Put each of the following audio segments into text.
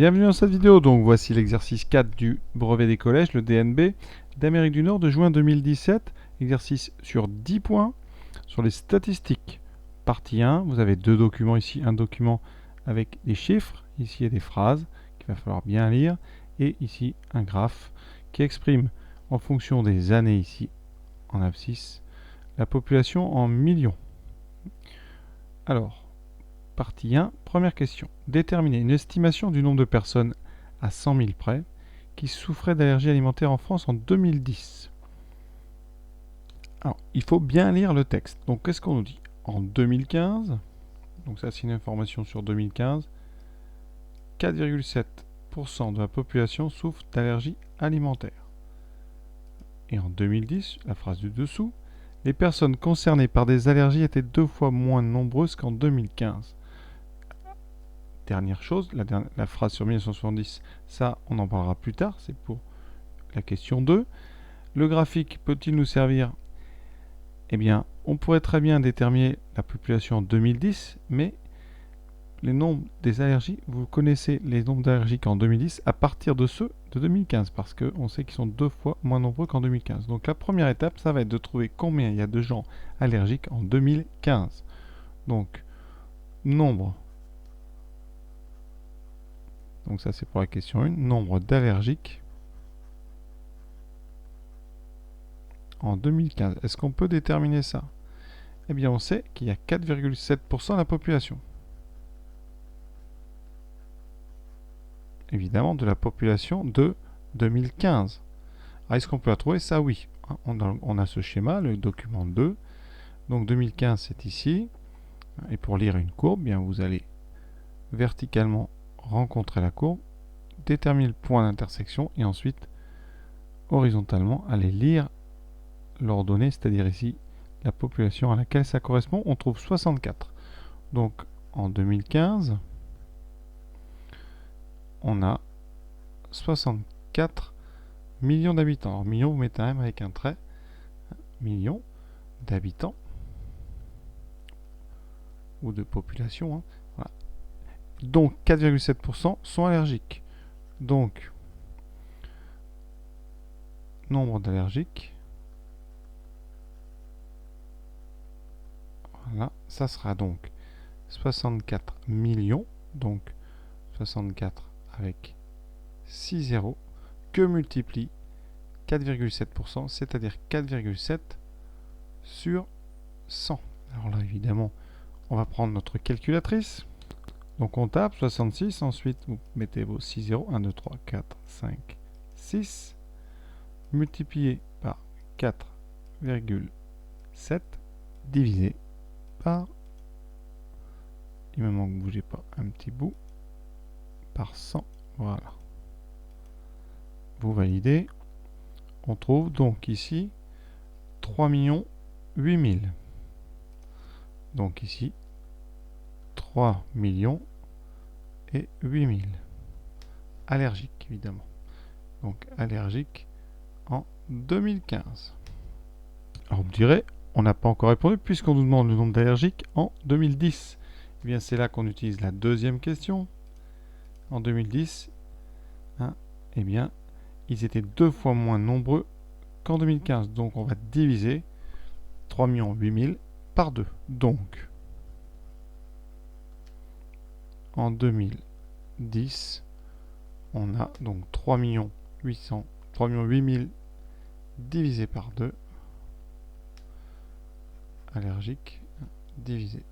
Bienvenue dans cette vidéo. Donc voici l'exercice 4 du brevet des collèges, le DNB, d'Amérique du Nord de juin 2017. Exercice sur 10 points sur les statistiques. Partie 1, vous avez deux documents ici. Un document avec des chiffres, ici il y a des phrases qu'il va falloir bien lire. Et ici un graphe qui exprime en fonction des années ici en abscisse la population en millions. Alors, partie 1, première question. Déterminer une estimation du nombre de personnes à 100 000 près qui souffraient d'allergies alimentaires en France en 2010. Alors, il faut bien lire le texte. Donc, qu'est-ce qu'on nous dit? En 2015, donc ça c'est une information sur 2015, 4,7% de la population souffre d'allergies alimentaires. Et en 2010, la phrase du dessous, les personnes concernées par des allergies étaient 2 fois moins nombreuses qu'en 2015. Dernière chose, la phrase sur 1970, ça on en parlera plus tard, c'est pour la question 2. Le graphique peut-il nous servir? Eh bien, on pourrait très bien déterminer la population en 2010, mais les nombres des allergies, vous connaissez les nombres d'allergiques en 2010 à partir de ceux de 2015, parce qu'on sait qu'ils sont 2 fois moins nombreux qu'en 2015. Donc la première étape, ça va être de trouver combien il y a de gens allergiques en 2015. Donc, nombre. Donc ça c'est pour la question 1, nombre d'allergiques en 2015. Est-ce qu'on peut déterminer ça? Eh bien on sait qu'il y a 4,7% de la population. Évidemment de la population de 2015. Alors est-ce qu'on peut la trouver? Ça oui. On a ce schéma, le document 2. Donc 2015 c'est ici. Et pour lire une courbe, bien vous allez verticalement rencontrer la courbe, déterminer le point d'intersection et ensuite horizontalement aller lire l'ordonnée, c'est-à-dire ici la population à laquelle ça correspond. On trouve 64. Donc en 2015, on a 64 millions d'habitants. Alors millions, vous mettez un M avec un trait. Millions d'habitants ou de population. Hein. Voilà. Donc 4,7% sont allergiques. Donc nombre d'allergiques. Voilà, ça sera donc 64 millions. Donc 64 avec 6 zéros que multiplie 4,7%, c'est-à-dire 4,7 sur 100. Alors là, évidemment, on va prendre notre calculatrice. Donc on tape 66, ensuite vous mettez vos 6 zéros, 1, 2, 3, 4, 5, 6, multiplié par 4,7, divisé par, il me manque, bougez pas, un petit bout, par 100, voilà. Vous validez. On trouve donc ici 3 800 000. Donc ici 3 millions et 8000. Allergiques évidemment. Donc allergiques en 2015. Alors vous me direz, on n'a pas encore répondu puisqu'on nous demande le nombre d'allergiques en 2010. Eh bien c'est là qu'on utilise la deuxième question. En 2010, hein, eh bien ils étaient 2 fois moins nombreux qu'en 2015. Donc on va diviser 3 800 000 par 2. Donc en 2010, on a donc 3 800 000 divisé par 2 allergiques divisé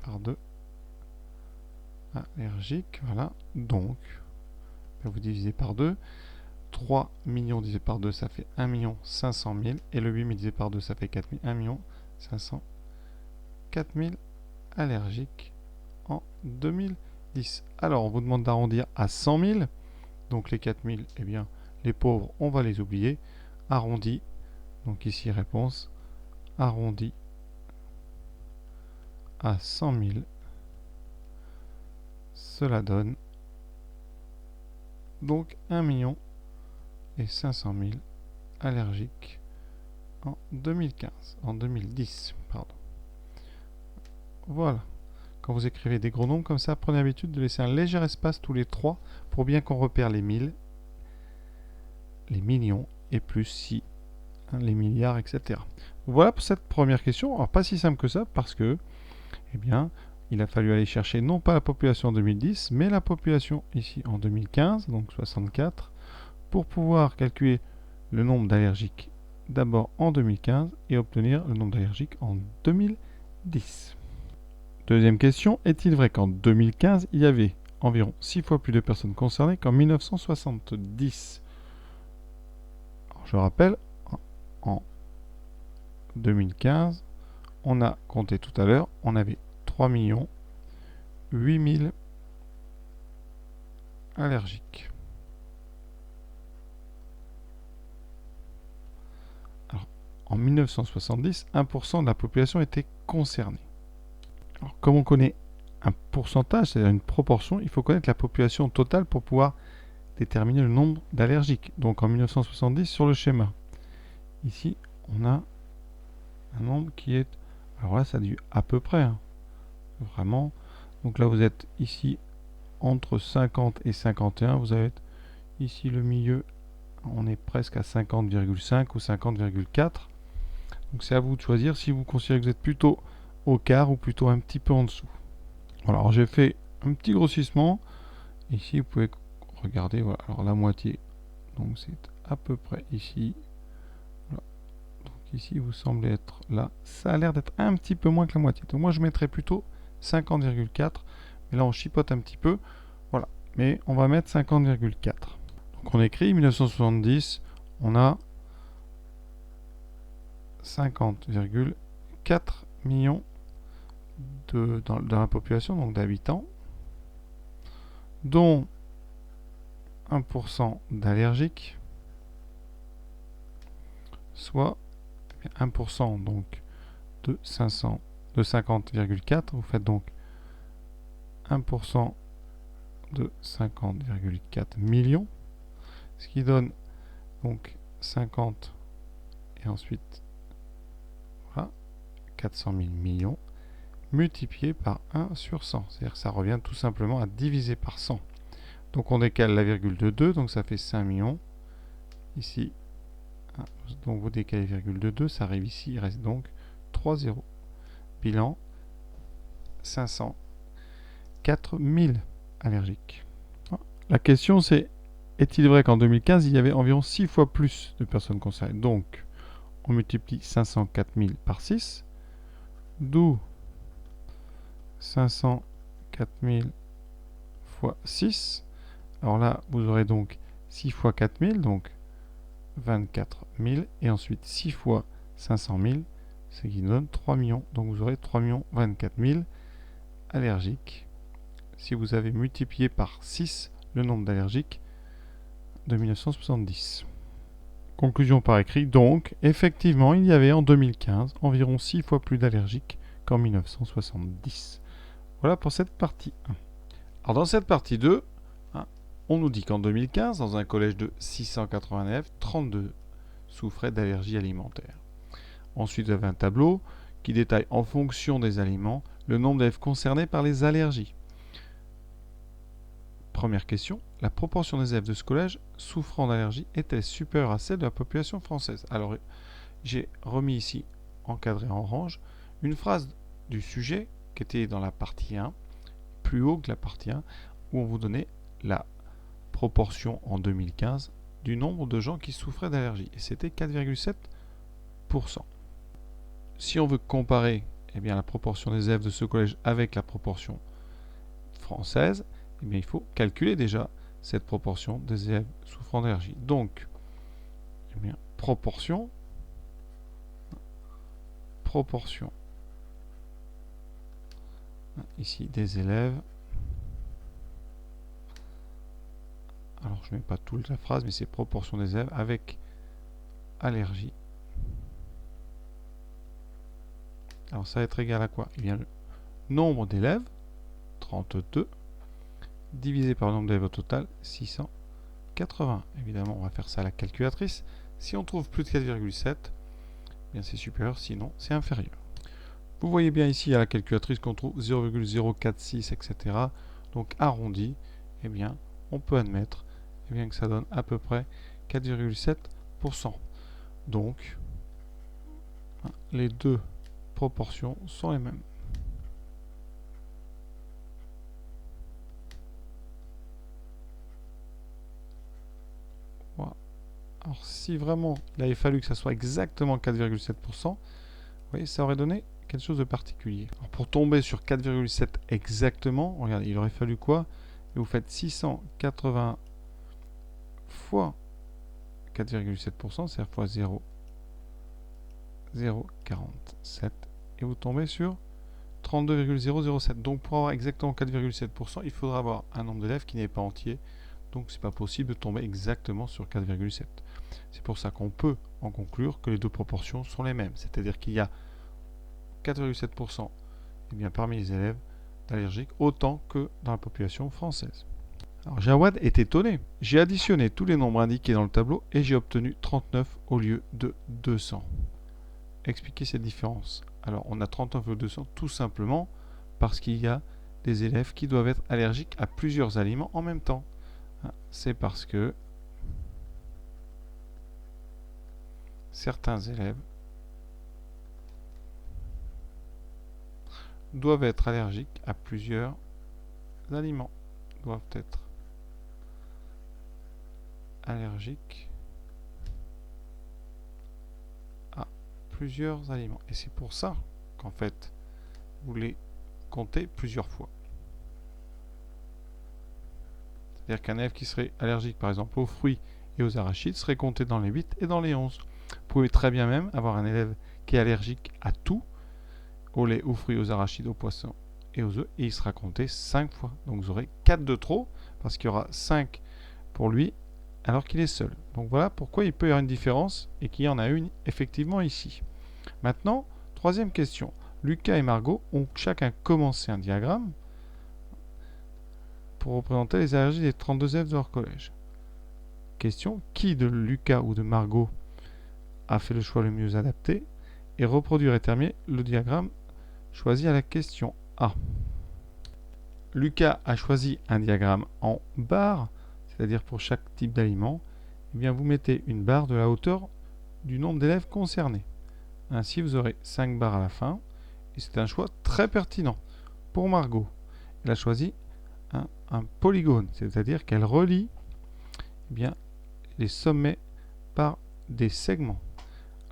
par 2 allergiques. Voilà. Donc vous divisez par 2. 3 millions divisé par 2, ça fait 1 500 000. Et le 8000 divisé par 2, ça fait 4 000. 1 500 4 000 allergiques en 2010. Alors, on vous demande d'arrondir à 100 000. Donc, les 4 000, eh bien, les pauvres, on va les oublier. Arrondi. Donc, ici, réponse. Arrondi à 100 000. Cela donne donc 1 500 000 allergiques en 2015, en 2010, pardon. Voilà. quand vous écrivez des gros nombres comme ça, prenez l'habitude de laisser un léger espace tous les 3 pour bien qu'on repère les 1000, les millions et plus si les milliards, etc. Voilà pour cette première question. Alors pas si simple que ça parce que, eh bien, il a fallu aller chercher non pas la population en 2010, mais la population ici en 2015, donc 64, pour pouvoir calculer le nombre d'allergiques d'abord en 2015 et obtenir le nombre d'allergiques en 2010. Deuxième question, est-il vrai qu'en 2015, il y avait environ 6 fois plus de personnes concernées qu'en 1970? Alors, je rappelle, en 2015, on a compté tout à l'heure, on avait 3 8 000 allergiques. Alors, en 1970, 1% de la population était concernée. Alors, comme on connaît un pourcentage, c'est-à-dire une proportion, il faut connaître la population totale pour pouvoir déterminer le nombre d'allergiques. Donc en 1970, sur le schéma, ici, on a un nombre qui est... Alors là, ça dit à peu près, hein, vraiment. Donc là, vous êtes ici entre 50 et 51. Vous avez ici le milieu, on est presque à 50,5 ou 50,4. Donc c'est à vous de choisir si vous considérez que vous êtes plutôt au quart ou plutôt un petit peu en dessous. Voilà, alors j'ai fait un petit grossissement. Ici, vous pouvez regarder, voilà, alors la moitié, donc c'est à peu près ici. Voilà. Donc ici, vous semblez être là. Ça a l'air d'être un petit peu moins que la moitié. Donc moi, je mettrais plutôt 50,4. Mais là, on chipote un petit peu. Voilà, mais on va mettre 50,4. Donc on écrit 1970, on a 50,4 millions dans la population, donc d'habitants, dont 1% d'allergiques, soit 1% donc de 50,4. Vous faites donc 1% de 50,4 millions, ce qui donne donc 50 et ensuite voilà, 400 000 millions multiplié par 1 sur 100. C'est-à-dire que ça revient tout simplement à diviser par 100. Donc on décale la virgule de 2, donc ça fait 5 millions. Ici, donc vous décalez la virgule de 2, ça arrive ici, il reste donc 3 zéros. Bilan, 504 000 allergiques. La question c'est, est-il vrai qu'en 2015, il y avait environ 6 fois plus de personnes concernées? Donc, on multiplie 504 000 par 6, d'où 504 000 fois 6. Alors là, vous aurez donc 6 fois 4 000, donc 24 000. Et ensuite 6 fois 500 000, ce qui nous donne 3 millions. Donc vous aurez 3 24 000 allergiques. Si vous avez multiplié par 6 le nombre d'allergiques de 1970. Conclusion par écrit, donc, effectivement, il y avait en 2015 environ 6 fois plus d'allergiques qu'en 1970. Voilà pour cette partie 1. Alors dans cette partie 2, on nous dit qu'en 2015, dans un collège de 680 élèves, 32 souffraient d'allergies alimentaires. Ensuite, vous avez un tableau qui détaille en fonction des aliments le nombre d'élèves concernés par les allergies. Première question, la proportion des élèves de ce collège souffrant d'allergies est-elle supérieure à celle de la population française? Alors, j'ai remis ici, encadré en orange, une phrase du sujet qui était dans la partie 1, plus haut que la partie 1, où on vous donnait la proportion en 2015 du nombre de gens qui souffraient d'allergies. Et c'était 4,7%. Si on veut comparer la proportion des élèves de ce collège avec la proportion française, il faut calculer déjà cette proportion des élèves souffrant d'allergie. Donc, proportion ici des élèves. Alors je ne mets pas toute la phrase, mais c'est proportion des élèves avec allergie. Alors ça va être égal à quoi? Eh bien, le nombre d'élèves, 32, divisé par le nombre d'élèves au total, 680. Évidemment, on va faire ça à la calculatrice. Si on trouve plus de 4,7, bien c'est supérieur, sinon c'est inférieur. Vous voyez bien ici à la calculatrice qu'on trouve 0,046, etc. Donc arrondi, eh bien, on peut admettre eh bien, que ça donne à peu près 4,7%. Donc, les deux proportions sont les mêmes. Voilà. Alors, si vraiment il avait fallu que ça soit exactement 4,7%, vous voyez, ça aurait donné quelque chose de particulier. Alors, pour tomber sur 4,7 exactement, regardez, il aurait fallu quoi? Et vous faites 680 fois 4,7%, c'est-à-dire fois 0,047, et vous tombez sur 32,007. Donc pour avoir exactement 4,7%, il faudra avoir un nombre d'élèves qui n'est pas entier. Donc c'est pas possible de tomber exactement sur 4,7. C'est pour ça qu'on peut en conclure que les deux proportions sont les mêmes. C'est-à-dire qu'il y a 4,7% eh bien, parmi les élèves allergiques autant que dans la population française. Alors Jawad est étonné. J'ai additionné tous les nombres indiqués dans le tableau et j'ai obtenu 39 au lieu de 200. Expliquez cette différence. Alors on a 39 au lieu de 200 tout simplement parce qu'il y a des élèves qui doivent être allergiques à plusieurs aliments en même temps. C'est parce que certains élèves doivent être allergiques à plusieurs aliments. Doivent être allergiques à plusieurs aliments. Et c'est pour ça qu'en fait, vous les comptez plusieurs fois. C'est-à-dire qu'un élève qui serait allergique par exemple aux fruits et aux arachides serait compté dans les 8 et dans les 11. Vous pouvez très bien même avoir un élève qui est allergique à tout, au lait, aux fruits, aux arachides, aux poissons et aux œufs, et il sera compté 5 fois. Donc vous aurez 4 de trop, parce qu'il y aura 5 pour lui, alors qu'il est seul. Donc voilà pourquoi il peut y avoir une différence, et qu'il y en a une effectivement ici. Maintenant, troisième question. Lucas et Margot ont chacun commencé un diagramme pour représenter les allergies des 32 élèves de leur collège. Question, qui de Lucas ou de Margot a fait le choix le mieux adapté et reproduire et terminer le diagramme choisi à la question A. Lucas a choisi un diagramme en barres, c'est-à-dire pour chaque type d'aliment, eh bien vous mettez une barre de la hauteur du nombre d'élèves concernés. Ainsi vous aurez 5 barres à la fin, et c'est un choix très pertinent. Pour Margot, elle a choisi un polygone, c'est-à-dire qu'elle relie eh bien, les sommets par des segments.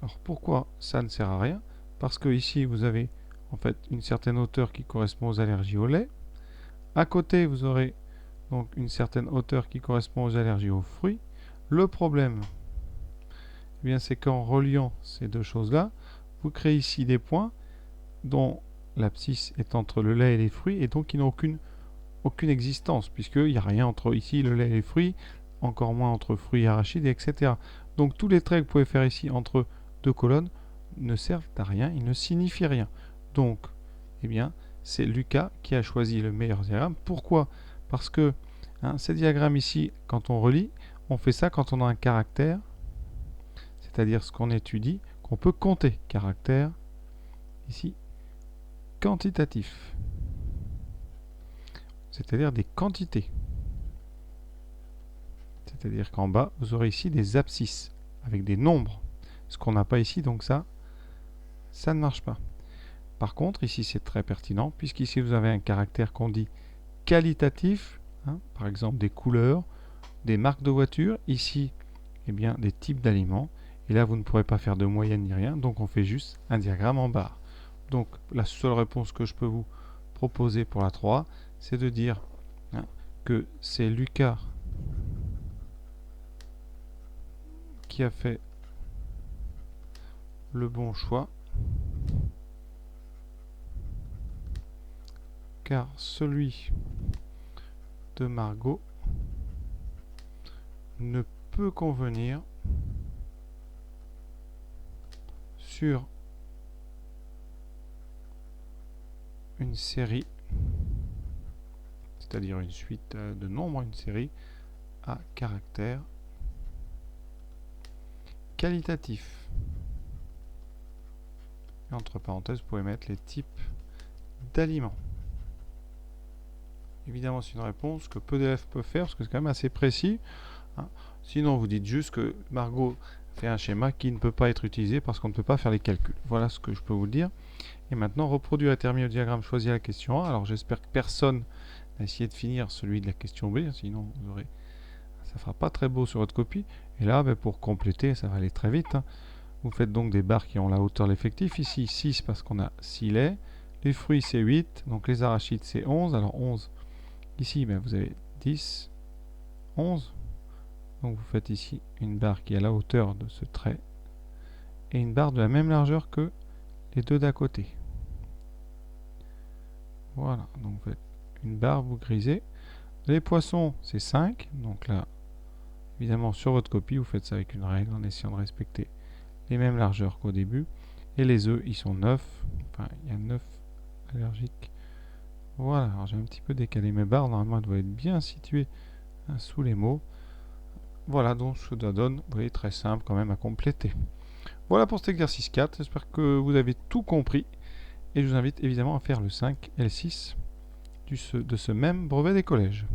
Alors pourquoi ça ne sert à rien? Parce que ici vous avez en fait une certaine hauteur qui correspond aux allergies au lait. À côté vous aurez donc une certaine hauteur qui correspond aux allergies aux fruits. Le problème, eh bien, c'est qu'en reliant ces deux choses-là, vous créez ici des points dont l'abscisse est entre le lait et les fruits et donc qui n'ont aucune existence puisqu'il n'y a rien entre ici le lait et les fruits, encore moins entre fruits et arachides, etc. Donc tous les traits que vous pouvez faire ici entre deux colonnes ne servent à rien, ils ne signifient rien. Donc, eh bien, c'est Lucas qui a choisi le meilleur diagramme. Pourquoi? Parce que ces diagrammes ici, quand on relie, on fait ça quand on a un caractère, c'est-à-dire ce qu'on étudie, qu'on peut compter. Caractère, ici, quantitatif, c'est-à-dire des quantités. C'est-à-dire qu'en bas, vous aurez ici des abscisses, avec des nombres. Ce qu'on n'a pas ici, donc ça ne marche pas. Par contre, ici, c'est très pertinent, puisqu'ici, vous avez un caractère qu'on dit qualitatif, par exemple des couleurs, des marques de voitures. Ici, eh bien, des types d'aliments. Et là, vous ne pourrez pas faire de moyenne ni rien, donc on fait juste un diagramme en barre. Donc, la seule réponse que je peux vous proposer pour la 3, c'est de dire que c'est Lucas qui a fait le bon choix, car celui de Margot ne peut convenir sur une série, c'est-à-dire une suite de nombres, une série à caractère qualitatif. Et entre parenthèses, vous pouvez mettre les types d'aliments. Évidemment, c'est une réponse que peu d'élèves peuvent faire parce que c'est quand même assez précis. Hein. Sinon, vous dites juste que Margot fait un schéma qui ne peut pas être utilisé parce qu'on ne peut pas faire les calculs. Voilà ce que je peux vous dire. Et maintenant, reproduire et terminer le diagramme choisi à la question 1. Alors, j'espère que personne n'a essayé de finir celui de la question B, sinon vous aurez... ça ne fera pas très beau sur votre copie. Et là, pour compléter, ça va aller très vite. Hein. Vous faites donc des barres qui ont la hauteur de l'effectif. Ici, 6 parce qu'on a 6 laits. Les fruits, c'est 8. Donc, les arachides, c'est 11. Alors, 11. Ici, vous avez 10, 11. Donc, vous faites ici une barre qui est à la hauteur de ce trait. Et une barre de la même largeur que les deux d'à côté. Voilà, donc vous faites une barre, vous grisez. Les poissons, c'est 5. Donc là, évidemment, sur votre copie, vous faites ça avec une règle en essayant de respecter les mêmes largeurs qu'au début. Et les œufs, ils sont 9. Enfin, il y a 9 allergiques. Voilà, alors j'ai un petit peu décalé mes barres. Normalement, elles doivent être bien situées sous les mots. Voilà, donc ce que ça donne, vous voyez, très simple quand même à compléter. Voilà pour cet exercice 4. J'espère que vous avez tout compris. Et je vous invite évidemment à faire le 5 et le 6 de ce même brevet des collèges.